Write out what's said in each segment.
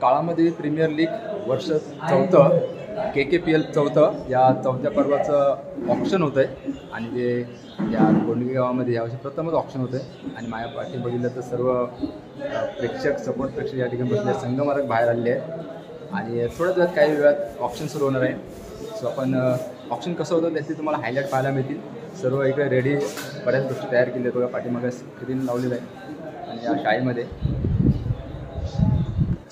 काळामध्ये premier league वर्ष 4थं KKPL 4थं या 4थ्या पर्वाचं ऑप्शन होतं आहे आणि ते या कोंडगी गावामध्ये यावर्षी प्रथमच ऑप्शन होतं आहे आणि माझ्या पाठी बघितलं तर सर्व प्रेक्षक सपोर्ट प्रेक्षक या ठिकाणी बसले संगमार्ग बाहेर आलेले आहेत आणि थोड्याच वेळात काही वेळात ऑप्शन सुरू होणार आहे. सो आपण ऑप्शन कसं होतं त्याचे तुम्हाला हायलाईट पाहायला मिळतील. सर्व इकडे रेडी बऱ्याच गोष्टी तयार केल्या आहेत बघा. पाठीमागे स्क्रीन लावलेलं आहे आणि या शाळेमध्ये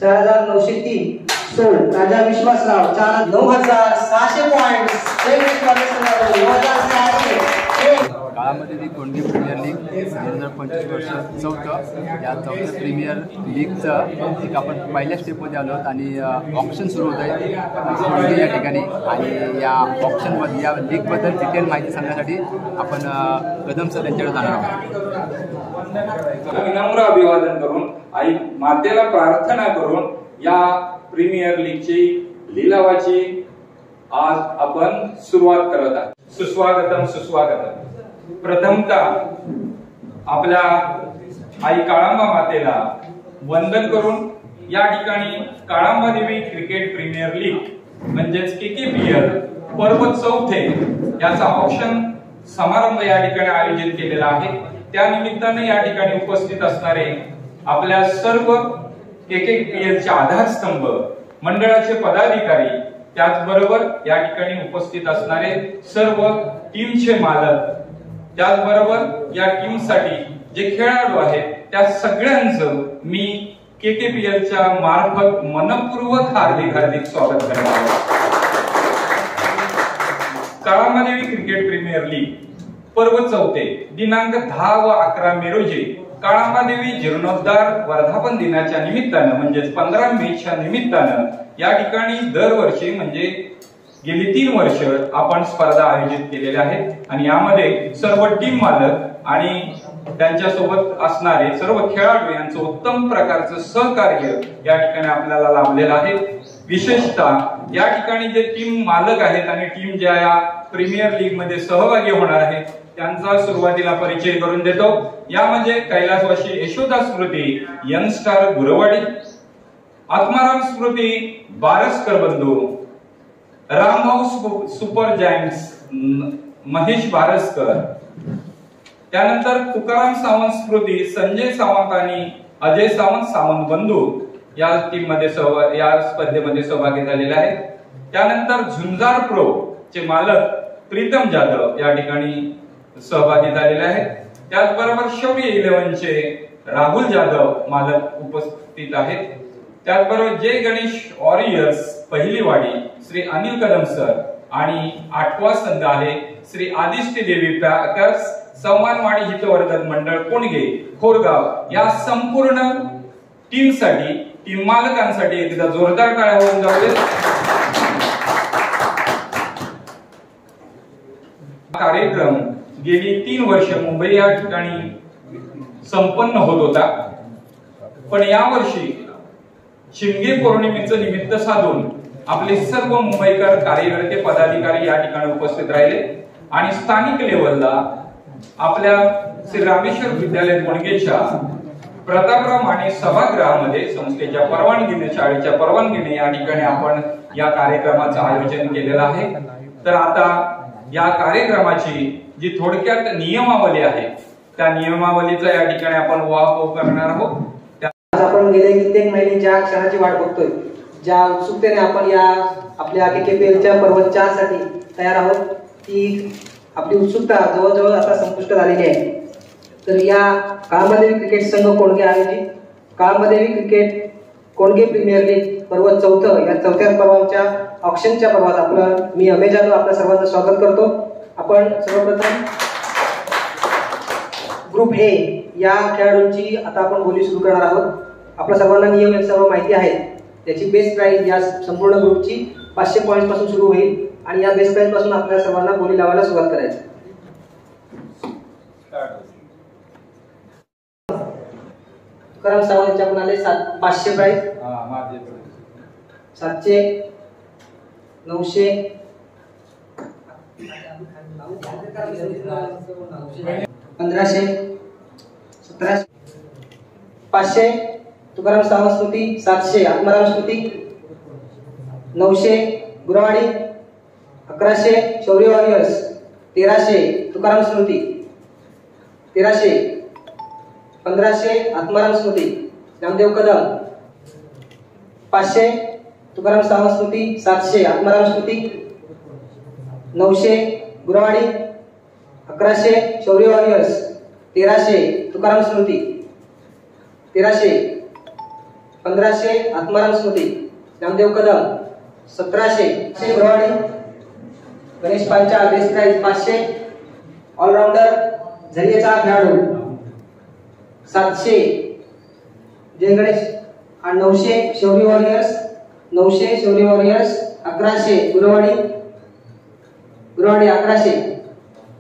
4903 सोल राजा विश्वासराव 9600 पॉइंट्स काळामध्ये ती कोंडगी प्रीमियर लीग 2025 वर्ष 4थं या 4थ्या प्रीमियर लीगचं एक आपण पहिल्या स्टेपमध्ये आलो आहोत आणि ऑप्शन सुरू होत आहे कोंडगी या ठिकाणी आणि या ऑप्शनमध्ये या लीगबद्दल डिटेल माहिती सांगण्यासाठी आपण कदम सर यांच्याकडे जाणार आहोत. विनम्र अभिवादन करून आई मातेला प्रार्थना करून या प्रीमियर लीगची लिलावाची आज आपण सुरुवात करत आहोत. सुस्वागतम सुस्वागतम. प्रथमतः आपल्या आई काळांबा मातेला वंदन करून या ठिकाणी काळांबा देवी क्रिकेट प्रीमियर लीग म्हणजेच KKPL पर्व 4थे याचा ऑप्शन समारंभ या ठिकाणी आयोजित केलेला आहे. त्या निमित्ताने या ठिकाणी उपस्थित असणारे आपल्या सर्व KKPLचे आधारस्तंभ मंडळाचे पदाधिकारी त्याचबरोबर या ठिकाणी उपस्थित असणारे सर्व टीमचे मालक त्याचबरोबर या टीमसाठी जे खेळाडू आहेत त्या सगळ्यांचं मी KKPLच्या मार्फत मनपूर्वक हार्दिक स्वागत करत आहे. काळांबा देवी क्रिकेट प्रीमियर लीग पर्व 4थे दिनांक 10 व 11 मे रोजी काळांबा देवी जीर्णोद्धार वर्धापन दिनाच्या निमित्तानं म्हणजेच 15 मेच्या निमित्तानं या ठिकाणी दरवर्षी म्हणजे गेली 3 वर्ष आपण स्पर्धा आयोजित केलेल्या आहेत आणि यामध्ये सर्व टीम मालक आणि त्यांच्यासोबत असणारे सर्व खेळाडू यांचं उत्तम प्रकारचं सहकार्य या ठिकाणी आपल्याला लाभलेलं आहे. विशेषतः या ठिकाणी जे टीम मालक आहेत आणि टीम ज्या या प्रीमियर लीग मध्ये सहभागी होणार आहेत त्यांचा सुरुवातीला परिचय करून देतो. यामध्ये कैलासवासी यशोदा स्मृती यंगस्टार गुरवाडी, आत्माराम स्मृती बारसकर बंधू, रामभाऊ सुपर जायंट्स महेश बारसकर, त्यानंतर तुकाराम सावंत स्मृती संजय सावंत आणि अजय सावंत बंधू या टीम मध्ये या स्पर्धेमध्ये सहभागी झालेले आहेत. त्यानंतर झुंजार प्रो चे मालक प्रीतम जाधव या ठिकाणी सहभागी झालेले आहेत. त्याचबरोबर शौर्य 11 चे राहुल जाधव मालक उपस्थित आहेत. त्याचबरोबर जय गणेश वॉरियर्स पहिलीवाडी श्री अनिल कदम सर आणि 8वा संघ आहे श्री आदिष्टी देवी पॅकर्स संवानवाडी हितवर्धन मंडळ कोणगे खोरगाव. या संपूर्ण टीम साठी टीम मालकांसाठी एकदा जोरदार टाळ्या होऊन जाऊ. कार्यक्रम गेली 3 वर्ष मुंबई या ठिकाणी संपन्न होत होता, पण यावर्षी शिमगे पौर्णिमेचं निमित्त साधून आपले सर्व मुंबईकर कार्यकर्ते पदाधिकारी या ठिकाणी उपस्थित राहिले आणि स्थानिक लेवलला आपल्या श्री रामेश्वर विद्यालय कोणगेच्या प्रतापराव माने सभागृहामध्ये संस्थेच्या परवानगीने शाळेच्या परवानगीने या ठिकाणी आपण या कार्यक्रमाचं आयोजन केलेलं आहे. तर आता या कार्यक्रमाची जी थोडक्यात नियमावली आहे त्या नियमावलीचा या ठिकाणी आपण वापर करणार आहोत. आपण गेले कित्येक महिने ज्या क्षणाची वाट बघतोय, ज्या उत्सुकतेने आपण या आपल्या KKPLच्या पर्व 4 साठी तयार आहोत, ती आपली उत्सुकता जवळजवळ आता संपुष्ट झालेली आहे. तर या काळांबा देवी क्रिकेट संघ कोणगे आयोजित काळांबा देवी क्रिकेट कोणगे प्रीमियर लीग पर्व 4थं या 4थ्या पर्वाच्या ऑप्शनच्या पर्वात आपलं मी अमेय जाधव आपल्या सर्वांचं स्वागत करतो. आपण सर्वप्रथम ग्रुप ए या खेळाडूंची आता आपण बोली सुरू करणार आहोत. आपल्या सर्वांना नियम सर्व माहिती आहे. त्याची बेस्ट प्राइस या संपूर्ण ग्रुपची 500 पॉइंट पासून सुरू होईल आणि या बेस्ट प्राइस पासून आपल्या सर्वांना बोली लावायला सुरुवात करायची. तुकाराम सावंत यांच्या आपण आले 500 price, 700, 900, 1500, 1700, 500, Tukaram Sawant Smruti 700 Atmaram Smruti 900 Gurwadi 1100 Shaurya warriors 1300 Tukaram Smruti 1300 1500 Atmaram Smruti Namdev Kadam 500 Tukaram Sawant Smruti 700 Atmaram Smruti 900 Gurwadi 1100 Shaurya warriors 1300 Tukaram Smruti 1300 1500 Atmaram Smruti Namdev Kadam 1700 Gurwadi Ganesh Panchal best prize 500 allrounder झरियेचा खेळाडू 700 जय गणेश आणि 900 शौर्य वॉरियर्स 900 शौर्य वॉरियर्स 1100 गुरवाडी 1100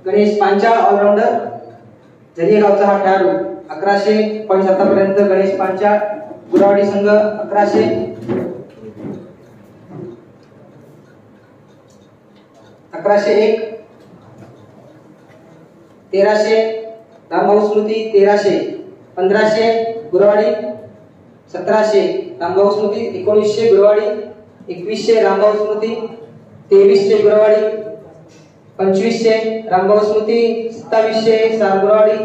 गणेश पांचाळ ऑलराउंडर झरियेगावचा हा खेळाडू 1100 पॉईंट आतापर्यंत गणेश पांचाळ गुरवाडी संघ 1100 1101 1300 रामभाऊ स्मृती 1300 1500 गुरवाडी 1700 रामभाऊ स्मृती 1900 गुरवाडी 2100 रामभाऊ स्मृती 2300 गुरवाडी 2500 रामभाऊ स्मृती 2700 गुरवाडी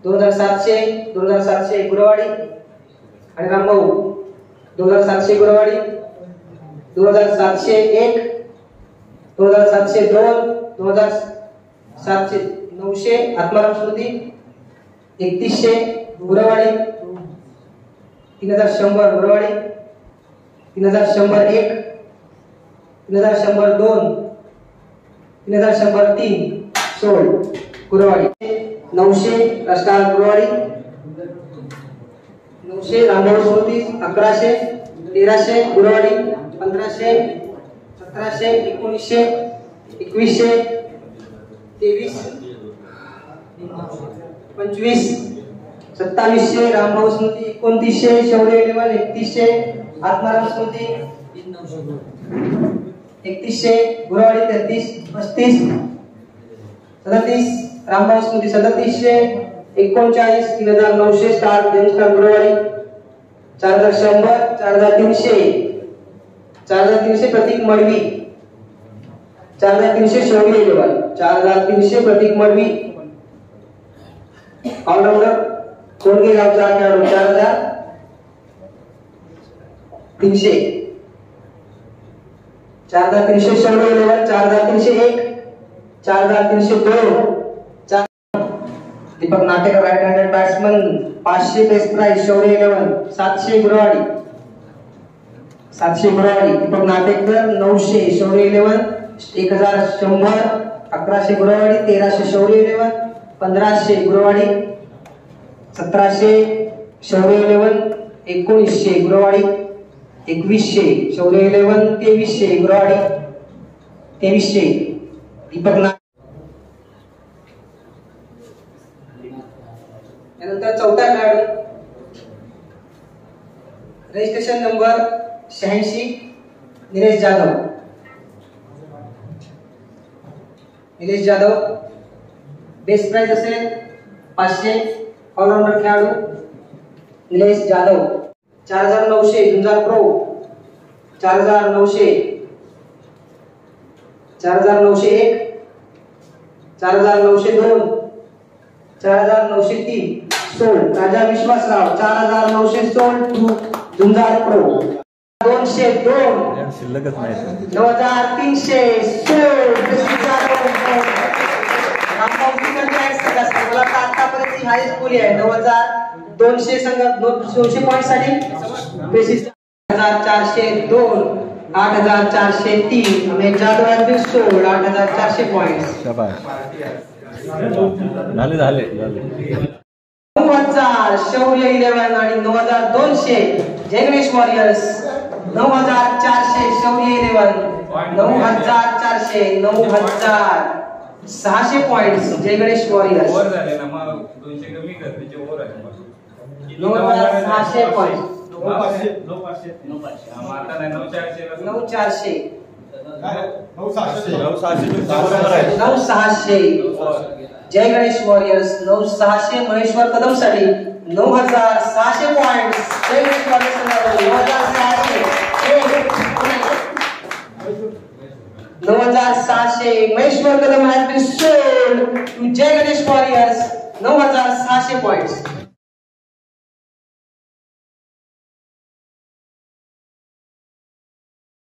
2700 गुरवाडी आणि रामभाऊ 2700 गुरवाडी 2701 2702 2700 आत्माराम स्मृती 3100 गुरवाडी 3100 गुरवाडी 3101 3102 3103 सोळ गुरवाडी 900 राष्ट्राल गुरवाडी 900 रामभाऊ स्मृती 1100 1300 गुरवाडी 1500 1700 1900 2100 23 25 2700 Rambhau Smruti 2900 Shaurya level 3100 Atmaram Smruti 3100 Gurwadi 33 35 37 Rambhau Smruti 3700 39 3900 star gems star Gurwadi 4100 4300 Pratik Madvi 4300 Shaurya level 4300 Pratik Madvi all rounder Konage गावचा खेळाडू 4300 4300 Shaurya level 4301 4302 Deepak Natekar right handed batsman 500 best prize Shaurya level 700 Gurwadi 700 Gurwadi Deepak Natekar 900 Shaurya level 1100 1100 गुरवाडी 1300 शौर्य लेवल 1500 गुरवाडी 1700 शौर्य लेवल 1900 गुरवाडी 2100 शौर्य लेवल 2300 गुरवाडी 2300 दीपक नाटेकर यानंतर चौथा खेळाडू registration number 86 Nilesh Jadhav best prize असेल 500 ऑलराउंडर खेळाडू Nilesh Jadhav 4900 Zunjar pro 4900 4901 4902 4903 sold Raja Vishwasrao 4900 sold Zunjar pro 202 शिल्लकच नाही 9300 आतापर्यंत हायस्ट बोली आहे 9200 संघ 200 पॉइंट साठी 8402 8403 Amit Jadhav has been sold 8400 points झाले 9000 शौर्य 11 आणि 9200 जय गणेश वॉरियर्स 9400 शौर्य 11 9400 9600 पॉइंट्स जय गणेश वॉरियर्स ओव्हर झाले ना मग 200 कमी कर त्याचे ओव्हर आहे 9600 पॉइंट 9500 आता नाही 9400 9600 जय गणेश वॉरियर्स 9600 महेश्वर कदम साठी 9,600 पॉइंट्स. जय गणेश कॉलेज संघाला 9,600. Maheshwar Kadam has been sold to Jay Ganesh Warriors. 9,600 points.